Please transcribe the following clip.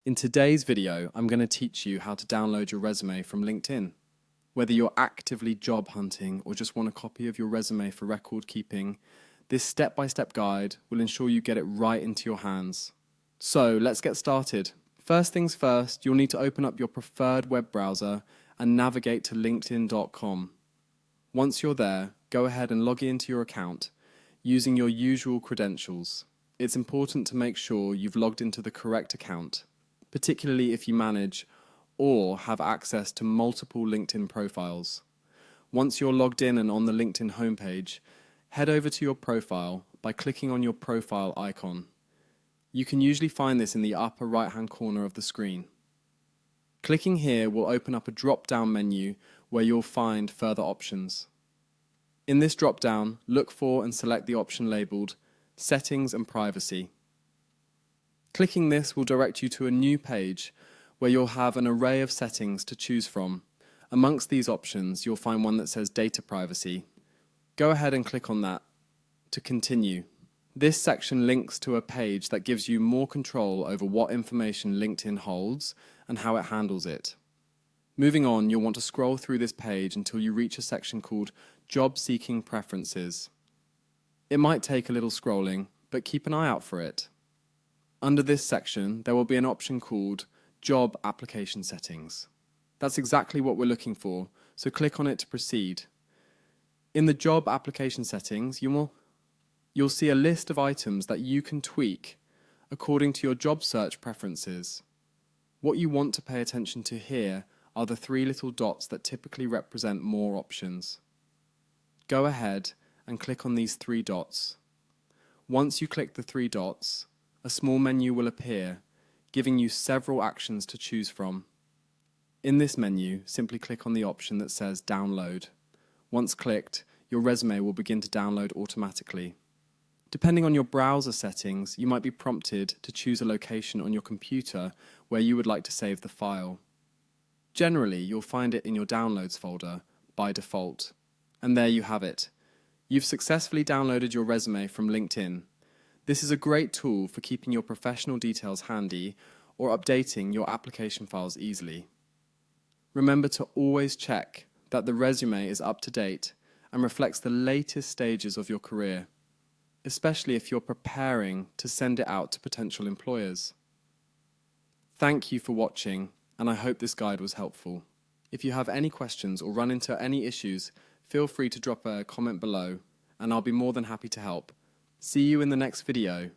In today's video, I'm going to teach you how to download your resume from LinkedIn. Whether you're actively job hunting or just want a copy of your resume for record keeping, this step-by-step guide will ensure you get it right into your hands. So let's get started. First things first, you'll need to open up your preferred web browser and navigate to linkedin.com. Once you're there, go ahead and log into your account using your usual credentials. It's important to make sure you've logged into the correct account, particularly if you manage or have access to multiple LinkedIn profiles. Once you're logged in and on the LinkedIn homepage, head over to your profile by clicking on your profile icon. You can usually find this in the upper right-hand corner of the screen. Clicking here will open up a drop-down menu where you'll find further options. In this drop-down, look for and select the option labelled Settings and Privacy. Clicking this will direct you to a new page where you'll have an array of settings to choose from. Amongst these options, you'll find one that says Data Privacy. Go ahead and click on that to continue. This section links to a page that gives you more control over what information LinkedIn holds and how it handles it. Moving on, you'll want to scroll through this page until you reach a section called Job Seeking Preferences. It might take a little scrolling, but keep an eye out for it. Under this section, there will be an option called Job Application Settings. That's exactly what we're looking for, so click on it to proceed. In the Job Application Settings, you'll see a list of items that you can tweak according to your job search preferences. What you want to pay attention to here are the three little dots that typically represent more options. Go ahead and click on these three dots. Once you click the three dots, a small menu will appear, giving you several actions to choose from. In this menu, simply click on the option that says Download. Once clicked, your resume will begin to download automatically. Depending on your browser settings, you might be prompted to choose a location on your computer where you would like to save the file. Generally, you'll find it in your Downloads folder by default. And there you have it. You've successfully downloaded your resume from LinkedIn. This is a great tool for keeping your professional details handy or updating your application files easily. Remember to always check that the resume is up to date and reflects the latest stages of your career, especially if you're preparing to send it out to potential employers. Thank you for watching, and I hope this guide was helpful. If you have any questions or run into any issues, feel free to drop a comment below, and I'll be more than happy to help. See you in the next video.